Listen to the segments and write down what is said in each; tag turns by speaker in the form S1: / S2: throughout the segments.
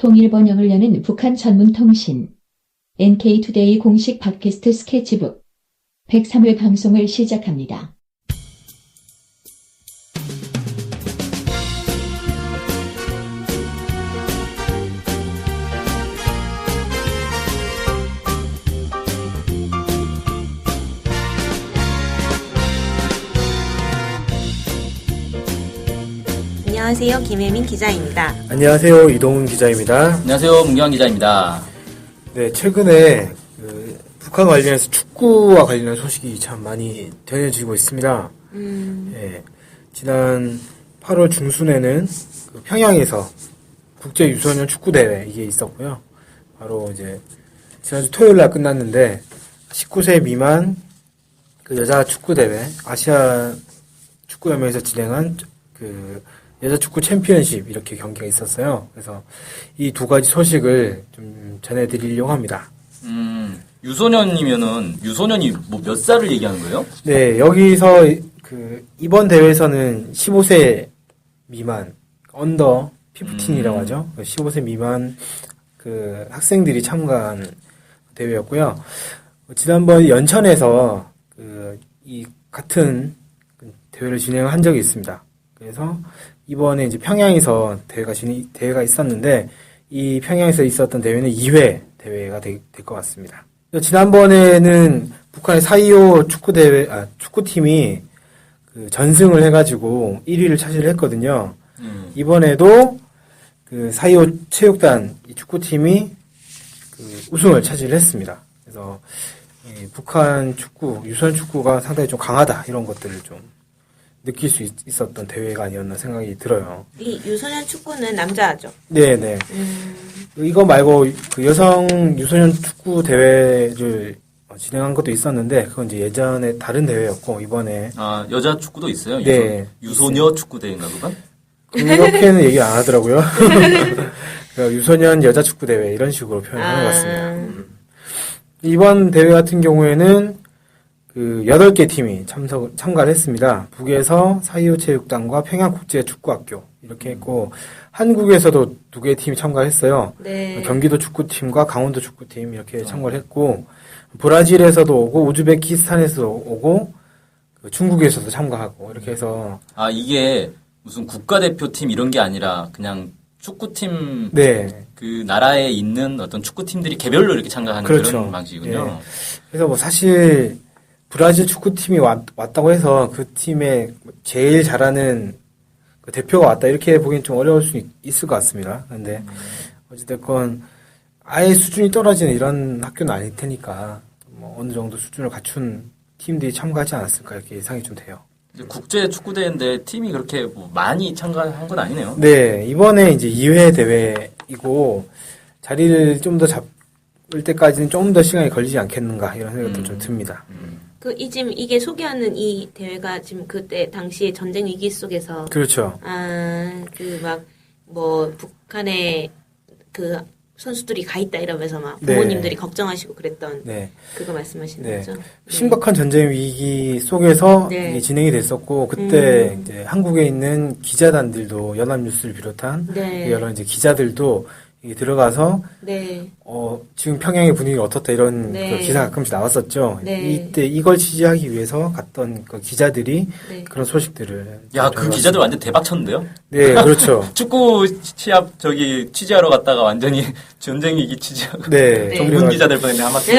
S1: 통일 번영을 여는 북한 전문 통신 NK투데이 공식 팟캐스트 스케치북 103회 방송을 시작합니다.
S2: 안녕하세요. 김혜민 기자입니다.
S3: 안녕하세요. 이동훈 기자입니다.
S4: 안녕하세요. 문경환 기자입니다.
S3: 네, 최근에 북한 관련해서 축구와 관련한 소식이 참 많이 전해지고 있습니다. 네, 지난 8월 중순에는 평양에서 국제 유소년 축구 대회 이게 있었고요. 바로 이제 지난주 토요일 날 끝났는데 19세 미만 여자 축구 대회 아시아 축구연맹에서 진행한 여자 축구 챔피언십 이렇게 경기가 있었어요. 그래서 이 두 가지 소식을 좀 전해드리려고 합니다.
S4: 유소년이면은 유소년이 뭐 몇 살을 얘기하는 거예요?
S3: 네, 여기서 이번 대회에서는 15세 미만 언더 15이라고 하죠. 15세 미만 학생들이 참가한 대회였고요. 지난번 연천에서 이 같은 대회를 진행한 적이 있습니다. 그래서 이번에 이제 평양에서 대회가 있었는데 이 평양에서 있었던 대회는 2회 대회가 될 것 같습니다. 지난번에는 북한의 4.25 축구팀이 전승을 해가지고 1위를 차지를 했거든요. 이번에도 4.25 체육단 축구팀이 우승을 차지를 했습니다. 그래서 북한 축구, 유소년 축구가 상당히 좀 강하다 이런 것들을 좀 느낄 수 있었던 대회가 아니었나 생각이 들어요.
S2: 이 유소년 축구는 남자죠?
S3: 네네. 이거 말고 여성 유소년 축구 대회를 진행한 것도 있었는데 그건 이제 예전에 다른 대회였고 이번에
S4: 여자 축구도 있어요?
S3: 네.
S4: 유소녀 축구 대회인가 그건?
S3: 그렇게는 얘기 안 하더라고요. 유소년 여자 축구 대회 이런 식으로 표현하는 것 같습니다. 이번 대회 같은 경우에는 8개 팀이 참가를 했습니다. 북에서 4.25 체육단과 평양국제축구학교 이렇게 했고 한국에서도 2개 팀이 참가를 했어요.
S2: 네.
S3: 경기도 축구팀과 강원도 축구팀 이렇게 참가를 했고 브라질에서도 오고 우즈베키스탄에서도 오고 중국에서도 참가하고 이렇게 해서
S4: 이게 무슨 국가대표팀 이런 게 아니라 그냥 축구팀
S3: 네.
S4: 그 나라에 있는 어떤 축구팀들이 개별로 이렇게 참가하는
S3: 그렇죠.
S4: 그런 방식이군요.
S3: 네. 그래서 사실 브라질 축구팀이 왔다고 해서 그 팀에 제일 잘하는 대표가 왔다 이렇게 보기엔 좀 어려울 수 있을 것 같습니다. 근데 어찌됐건 아예 수준이 떨어지는 이런 학교는 아닐 테니까 뭐 어느 정도 수준을 갖춘 팀들이 참가하지 않았을까 이렇게 예상이 좀 돼요.
S4: 국제 축구 대회인데 팀이 그렇게 뭐 많이 참가한 건 아니네요.
S3: 네, 이번에 이제 2회 대회이고 자리를 좀 더 잡을 때까지는 좀 더 시간이 걸리지 않겠는가 이런 생각도 좀 듭니다.
S2: 지금 이게 소개하는 이 대회가 지금 그때 당시에 전쟁 위기 속에서.
S3: 그렇죠.
S2: 북한에 선수들이 가 있다 이러면서 막
S3: 네.
S2: 부모님들이 걱정하시고 그랬던.
S3: 네.
S2: 그거 말씀하시는
S3: 네.
S2: 거죠?
S3: 심각한 전쟁 위기 속에서
S2: 네.
S3: 이게 진행이 됐었고 그때 이제 한국에 있는 기자단들도 연합뉴스를 비롯한
S2: 네.
S3: 여러 이제 기자들도 이게 들어가서
S2: 네.
S3: 지금 평양의 분위기가 어떻다 이런
S2: 네.
S3: 기사가 가끔씩 나왔었죠.
S2: 네.
S3: 이때 이걸 취재하기 위해서 갔던 기자들이
S2: 네.
S3: 그런 소식들을
S4: 그 기자들 완전 대박 쳤는데요?
S3: 네, 그렇죠.
S4: 축구 시합 취재하러 갔다가 완전히 전쟁 위기 취재하고
S3: 네.
S4: 전문 기자들 뻔했네 하마터.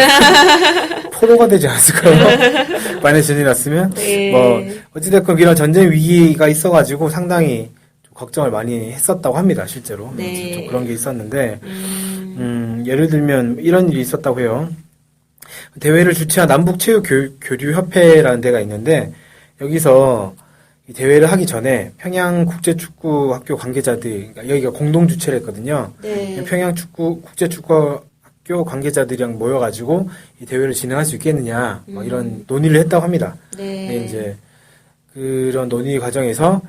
S3: 포로가 되지 않았을까요? 만약에 전이 났으면
S2: 네.
S3: 어찌됐건 이런 전쟁 위기가 있어가지고 상당히 좀 걱정을 많이 했었다고 합니다. 실제로
S2: 네.
S3: 좀 그런 게 있었는데 예를 들면 이런 일이 있었다고 해요. 대회를 주최한 남북체육교류협회라는 데가 있는데 여기서 이 대회를 하기 전에 평양국제축구학교 관계자들 여기가 공동 주최를 했거든요.
S2: 네.
S3: 평양국제축구학교 관계자들이랑 모여가지고 이 대회를 진행할 수 있겠느냐 막 이런 논의를 했다고 합니다.
S2: 네.
S3: 근데 이제 그런 논의 과정에서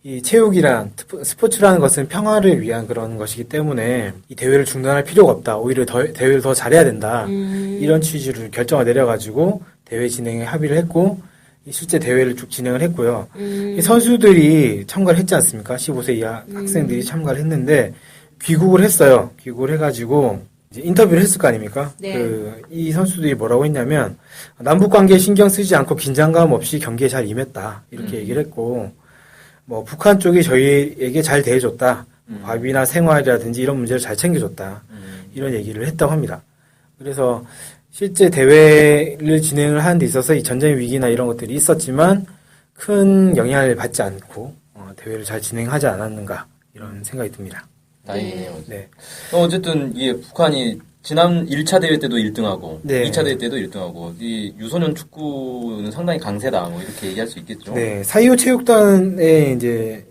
S3: 이 체육이란 스포츠라는 것은 평화를 위한 그런 것이기 때문에 이 대회를 중단할 필요가 없다. 오히려 대회를 더 잘해야 된다. 이런 취지를 결정을 내려가지고 대회 진행에 합의를 했고 실제 대회를 쭉 진행을 했고요. 이 선수들이 참가를 했지 않습니까? 15세 이하 학생들이 참가를 했는데 귀국을 했어요. 귀국을 해가지고 이제 인터뷰를 했을 거 아닙니까?
S2: 네.
S3: 이 선수들이 뭐라고 했냐면 남북 관계에 신경 쓰지 않고 긴장감 없이 경기에 잘 임했다 이렇게 얘기를 했고 뭐 북한 쪽이 저희에게 잘 대해줬다. 밥이나 생활이라든지 이런 문제를 잘 챙겨줬다. 이런 얘기를 했다고 합니다. 그래서 실제 대회를 진행을 하는 데 있어서 이 전쟁 위기나 이런 것들이 있었지만 큰 영향을 받지 않고 대회를 잘 진행하지 않았는가 이런 생각이 듭니다.
S4: 다행이네요.
S3: 네.
S4: 어쨌든 이게 북한이 지난 1차 대회 때도 1등하고
S3: 네.
S4: 2차 대회 때도 1등하고 이 유소년 축구는 상당히 강세다 뭐 이렇게 얘기할 수 있겠죠.
S3: 네, 4.25 체육단의 이제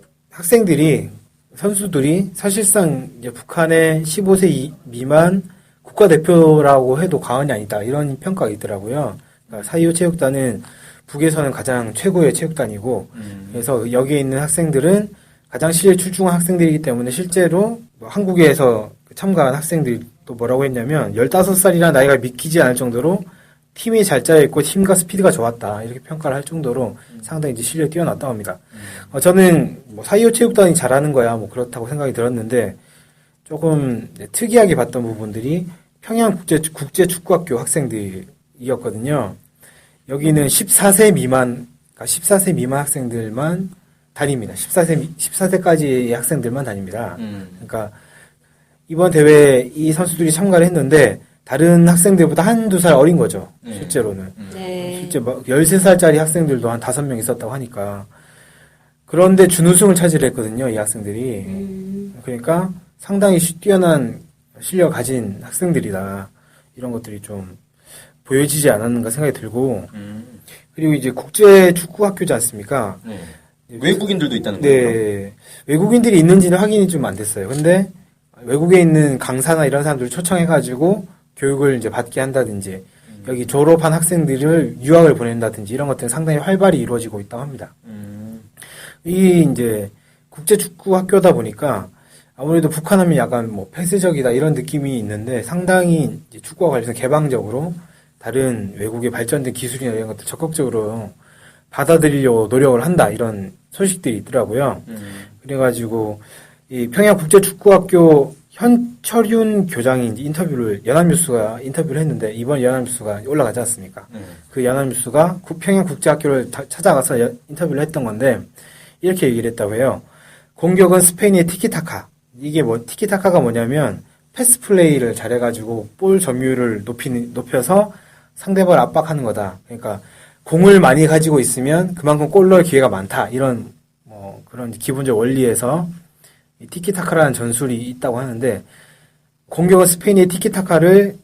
S3: 선수들이 사실상 이제 북한의 15세 미만 국가대표라고 해도 과언이 아니다. 이런 평가가 있더라고요. 그러니까 4.25 체육단은 북에서는 가장 최고의 체육단이고, 그래서 여기에 있는 학생들은 가장 실력 출중한 학생들이기 때문에 실제로 뭐 한국에서 참가한 학생들이 또 뭐라고 했냐면 15살이라는 나이가 믿기지 않을 정도로 팀이 잘 짜여있고 팀과 스피드가 좋았다. 이렇게 평가를 할 정도로 상당히 이제 실력이 뛰어났다고 합니다. 저는 뭐 4.25 체육단이 잘하는 거야 뭐 그렇다고 생각이 들었는데 조금 특이하게 봤던 부분들이 평양 국제 축구학교 학생들이었거든요. 여기는 14세 미만, 그러니까 14세 미만 학생들만 다닙니다. 14세까지의 학생들만 다닙니다. 그러니까 이번 대회에 이 선수들이 참가를 했는데 다른 학생들보다 한두 살 어린 거죠. 실제로는.
S2: 네.
S3: 실제 막 13살짜리 학생들도 한 5명 있었다고 하니까. 그런데 준우승을 차지했거든요, 이 학생들이. 그러니까 상당히 뛰어난 실력을 가진 학생들이다. 이런 것들이 좀 보여지지 않았는가 생각이 들고. 그리고 이제 국제 축구 학교지 않습니까?
S4: 네. 외국인들도 있다는 거예요.
S3: 네. 외국인들이 있는지는 확인이 좀 안 됐어요. 근데 외국에 있는 강사나 이런 사람들을 초청해가지고 교육을 이제 받게 한다든지 여기 졸업한 학생들을 유학을 보낸다든지 이런 것들은 상당히 활발히 이루어지고 있다고 합니다. 이 이제 국제 축구 학교다 보니까 아무래도 북한하면 약간 뭐 폐쇄적이다 이런 느낌이 있는데 상당히 이제 축구와 관련해서 개방적으로 다른 외국의 발전된 기술이나 이런 것들 적극적으로 받아들이려고 노력을 한다 이런 소식들이 있더라고요. 그래가지고 이 평양국제축구학교 현철윤 교장이 이제 연합뉴스가 인터뷰를 했는데 이번 연합뉴스가 올라가지 않습니까? 그 연합뉴스가 평양국제학교를 찾아가서 인터뷰를 했던 건데 이렇게 얘기를 했다고 해요. 공격은 스페인의 티키타카. 이게 티키타카가 뭐냐면 패스 플레이를 잘해가지고 볼 점유율을 높여서 상대방을 압박하는 거다. 그러니까 공을 많이 가지고 있으면 그만큼 골 넣을 기회가 많다. 이런 뭐 그런 기본적 원리에서 이 티키타카라는 전술이 있다고 하는데 공격은 스페인의 티키타카를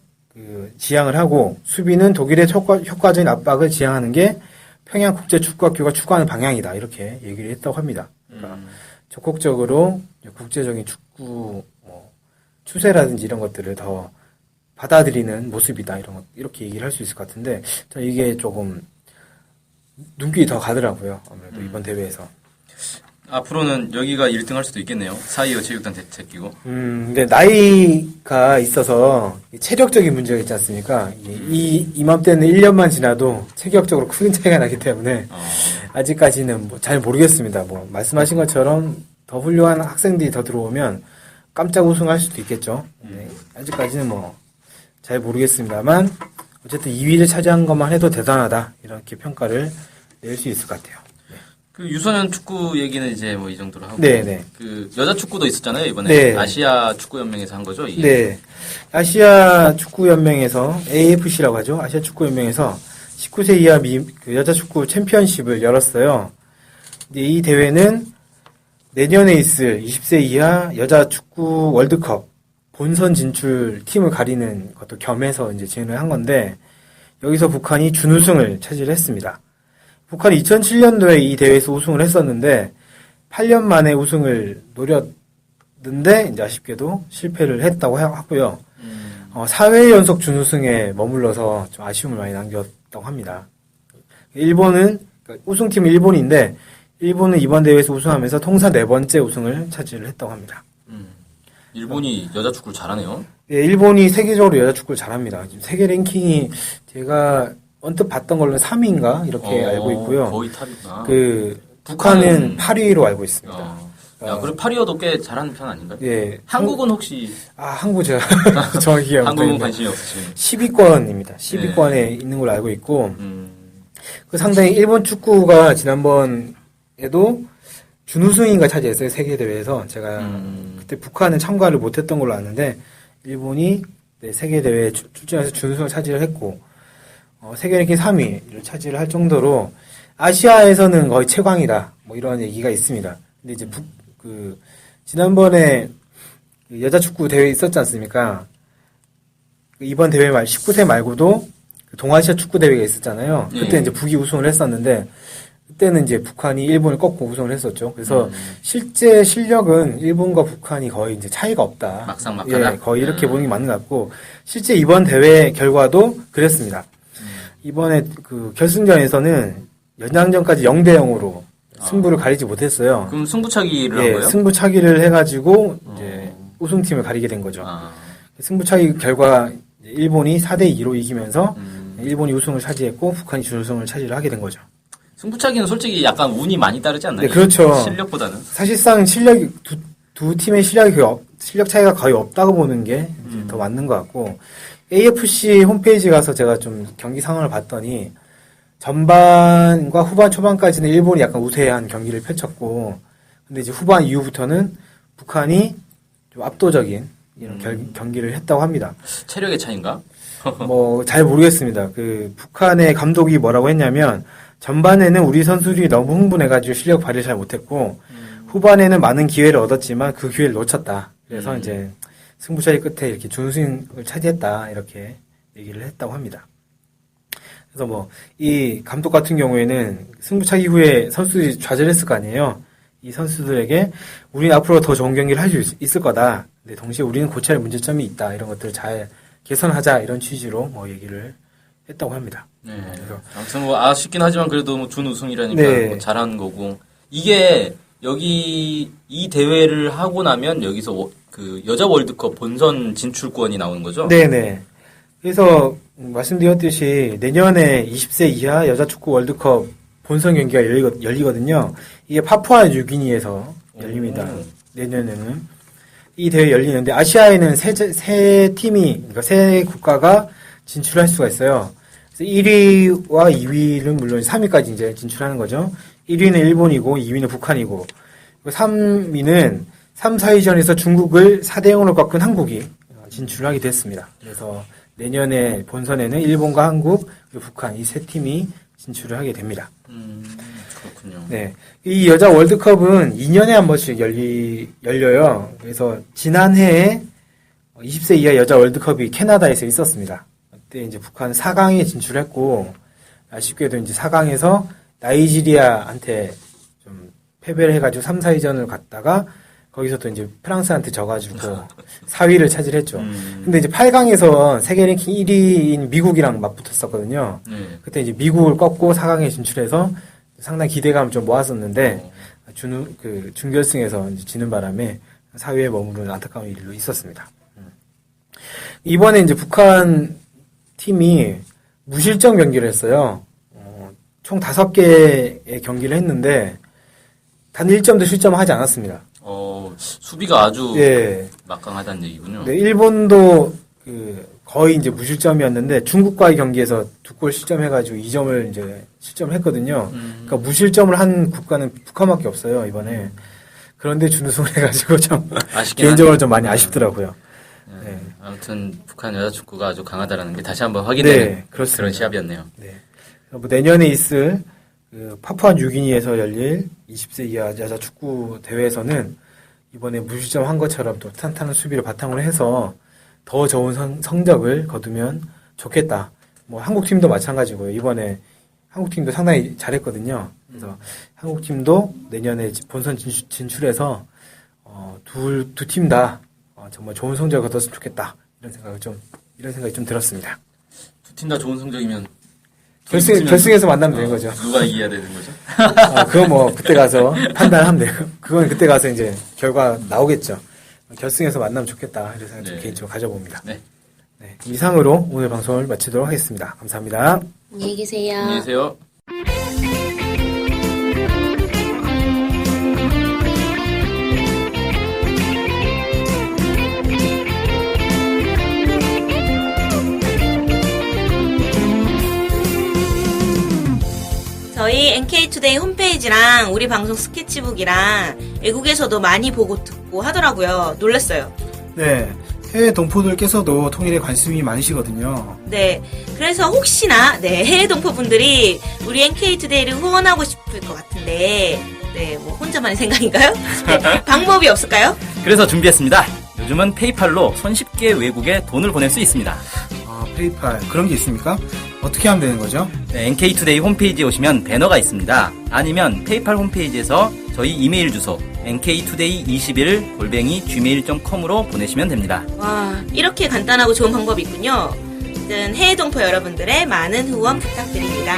S3: 지향을 하고 수비는 독일의 효과적인 압박을 지향하는 게 평양국제축구학교가 추구하는 방향이다. 이렇게 얘기를 했다고 합니다. 그러니까 적극적으로 국제적인 축구 추세라든지 이런 것들을 더 받아들이는 모습이다. 이렇게 얘기를 할 수 있을 것 같은데 저는 이게 조금 눈길이 더 가더라고요. 아무래도 이번 대회에서.
S4: 앞으로는 여기가 1등 할 수도 있겠네요. 4.25 체육단 제끼고.
S3: 근데 나이가 있어서 체력적인 문제가 있지 않습니까? 이맘때는 1년만 지나도 체격적으로 큰 차이가 나기 때문에 아직까지는 잘 모르겠습니다. 말씀하신 것처럼 더 훌륭한 학생들이 더 들어오면 깜짝 우승할 수도 있겠죠. 네, 아직까지는 잘 모르겠습니다만 어쨌든 2위를 차지한 것만 해도 대단하다. 이렇게 평가를 낼 수 있을 것 같아요.
S4: 그 유소년 축구 얘기는 이제 이 정도로 하고.
S3: 네네.
S4: 그 여자 축구도 있었잖아요, 이번에.
S3: 네.
S4: 아시아 축구연맹에서 한 거죠, 이게?
S3: 네. 아시아 축구연맹에서 AFC라고 하죠. 아시아 축구연맹에서 19세 이하 여자 축구 챔피언십을 열었어요. 이 대회는 내년에 있을 20세 이하 여자 축구 월드컵 본선 진출 팀을 가리는 것도 겸해서 이제 진행을 한 건데 여기서 북한이 준우승을 차지했습니다. 북한이 2007년도에 이 대회에서 우승을 했었는데 8년 만에 우승을 노렸는데 이제 아쉽게도 실패를 했다고 하고요. 4회 연속 준우승에 머물러서 좀 아쉬움을 많이 남겼다고 합니다. 일본은 우승팀은 일본인데 일본은 이번 대회에서 우승하면서 통산 4번째 우승을 차지를 했다고 합니다.
S4: 일본이 여자 축구를 잘하네요.
S3: 네, 일본이 세계적으로 여자 축구를 잘합니다. 지금 세계 랭킹이 제가 언뜻 봤던 걸로는 3위인가 이렇게 알고 있고요.
S4: 거의 탑이구나.
S3: 북한은 8위로 알고 있습니다.
S4: 야, 그리고 파리어도 꽤 잘하는 편 아닌가요?
S3: 예.
S4: 한국은 혹시
S3: 한국 제가 정확히 기억
S4: 한국은
S3: 못하는데
S4: 관심이 없으시면
S3: 10위권입니다. 10위권에 있는 걸로 알고 있고 그 상당히 일본 축구가 지난번에도 준우승인가 차지했어요. 세계 대회에서 제가 그때 북한은 참가를 못했던 걸로 아는데 일본이 세계 대회에 출전해서 준우승을 차지를 했고 세계 랭킹 3위를 차지를 할 정도로 아시아에서는 거의 최강이다. 뭐 이런 얘기가 있습니다. 근데 이제 지난번에 여자 축구 대회 있었지 않습니까? 이번 대회 19세 말고도 동아시아 축구 대회가 있었잖아요. 그때 이제 북이 우승을 했었는데 그때는 이제 북한이 일본을 꺾고 우승을 했었죠. 그래서 실제 실력은 일본과 북한이 거의 이제 차이가 없다.
S4: 막상막하다.
S3: 예, 거의 이렇게 보는 게 맞는 것 같고 실제 이번 대회 결과도 그랬습니다. 이번에 그 결승전에서는 연장전까지 0대 0으로 승부를 가리지 못했어요.
S4: 그럼 승부차기를 한
S3: 예,
S4: 거예요?
S3: 승부차기를 해가지고 이제 우승팀을 가리게 된 거죠. 승부차기 결과 일본이 4대 2로 이기면서 일본이 우승을 차지했고 북한이 준우승을 차지를 하게 된 거죠.
S4: 승부차기는 솔직히 약간 운이 많이 따르지 않나요?
S3: 네, 그렇죠.
S4: 실력보다는.
S3: 사실상 두 팀의 실력 차이가 거의 없다고 보는 게 이제 더 맞는 것 같고 AFC 홈페이지 가서 제가 좀 경기 상황을 봤더니 전반과 후반 초반까지는 일본이 약간 우세한 경기를 펼쳤고 근데 이제 후반 이후부터는 북한이 좀 압도적인 이런 경기를 했다고 합니다.
S4: 체력의 차이인가?
S3: 뭐 잘 모르겠습니다. 그 북한의 감독이 뭐라고 했냐면 전반에는 우리 선수들이 너무 흥분해가지고 실력 발휘를 잘 못했고 후반에는 많은 기회를 얻었지만 그 기회를 놓쳤다. 그래서 이제 승부차기 끝에 이렇게 준우승을 차지했다 이렇게 얘기를 했다고 합니다. 그래서 뭐 이 감독 같은 경우에는 승부차기 후에 선수들이 좌절했을 거 아니에요. 이 선수들에게 우리는 앞으로 더 좋은 경기를 할 수 있을 거다. 근데 동시에 우리는 고쳐야 할 문제점이 있다. 이런 것들을 잘 개선하자 이런 취지로 뭐 얘기를 했다고 합니다.
S4: 네. 아무튼 뭐 아쉽긴 하지만 그래도 뭐 준우승이라니까
S3: 네.
S4: 뭐 잘한 거고 이게 여기 이 대회를 하고 나면 여기서 그 여자 월드컵 본선 진출권이 나오는 거죠?
S3: 네네. 그래서 말씀드렸듯이 내년에 20세 이하 여자 축구 월드컵 본선 경기가 열리거든요. 이게 파푸아 뉴기니에서 열립니다. 내년에는 이 대회 열리는데 아시아에는 세 팀이 그러니까 세 국가가 진출할 수가 있어요. 그래서 1위와 2위는 물론 3위까지 이제 진출하는 거죠. 1위는 일본이고 2위는 북한이고 3위는 3, 4위전에서 중국을 4대 0으로 꺾은 한국이 진출하게 됐습니다. 그래서 내년에 본선에는 일본과 한국, 그리고 북한 이 세 팀이 진출을 하게 됩니다.
S4: 그렇군요.
S3: 네. 이 여자 월드컵은 2년에 한 번씩 열려요. 그래서 지난해에 20세 이하 여자 월드컵이 캐나다에서 있었습니다. 그때 이제 북한 4강에 진출했고, 아쉽게도 이제 4강에서 나이지리아한테 좀 패배를 해가지고 3, 4위전을 갔다가 거기서 또 이제 프랑스한테 져가지고 4위를 차지했죠. 근데 이제 8강에서 세계 랭킹 1위인 미국이랑 맞붙었었거든요. 그때 이제 미국을 꺾고 4강에 진출해서 상당히 기대감을 좀 모았었는데 준결승에서 이제 지는 바람에 4위에 머무르는 안타까운 일로 있었습니다. 이번에 이제 북한 팀이 무실점 경기를 했어요. 총 5개의 경기를 했는데 단 1점도 실점하지 않았습니다.
S4: 수비가 아주
S3: 예.
S4: 막강하다는 얘기군요.
S3: 네, 일본도 거의 이제 무실점이었는데 중국과의 경기에서 2골 실점해가지고 2점을 이제 실점했거든요. 그러니까 무실점을 한 국가는 북한밖에 없어요 이번에. 그런데 준우승을 해가지고 좀 개인적으로 좀 많이 아쉽더라고요.
S4: 네. 아무튼 북한 여자 축구가 아주 강하다라는 게 다시 한번 확인되는 그런 시합이었네요.
S3: 네. 뭐 내년에 있을 파푸아 뉴기니에서 열릴 20세 이하 여자 축구 대회에서는 이번에 무실점 한 것처럼 또 탄탄한 수비를 바탕으로 해서 더 좋은 성적을 거두면 좋겠다. 뭐 한국팀도 마찬가지고요. 이번에 한국팀도 상당히 잘했거든요. 그래서 한국팀도 내년에 본선 진출해서 두 팀 다 정말 좋은 성적을 거뒀으면 좋겠다. 이런 생각이 좀 들었습니다.
S4: 두 팀 다 좋은 성적이면
S3: 결승에서 만나면 되는 거죠.
S4: 누가 이겨야 되는 거죠?
S3: 그건 뭐 그때 가서 판단하면 돼요. 그건 그때 가서 이제 결과 나오겠죠. 결승에서 만나면 좋겠다. 이런 생각 좀 개인적으로 가져봅니다.
S4: 네.
S3: 네. 이상으로 오늘 방송을 마치도록 하겠습니다. 감사합니다.
S2: 안녕히 계세요.
S4: 안녕히 계세요.
S2: 저희 NK투데이 홈페이지랑 우리 방송 스케치북이랑 외국에서도 많이 보고 듣고 하더라고요. 놀랐어요.
S3: 네, 해외 동포들께서도 통일에 관심이 많으시거든요.
S2: 네, 그래서 혹시나 해외 동포분들이 우리 NK투데이를 후원하고 싶을 것 같은데 뭐 혼자만의 생각인가요? 네, 방법이 없을까요?
S4: 그래서 준비했습니다. 요즘은 페이팔로 손쉽게 외국에 돈을 보낼 수 있습니다.
S3: 페이팔 그런 게 있습니까? 어떻게 하면 되는 거죠?
S4: 네, NK투데이 홈페이지에 오시면 배너가 있습니다. 아니면 페이팔 홈페이지에서 저희 이메일 주소 nktoday21@gmail.com으로 보내시면 됩니다.
S2: 와, 이렇게 간단하고 좋은 방법이 있군요. 해외 동포 여러분들의 많은 후원 부탁드립니다.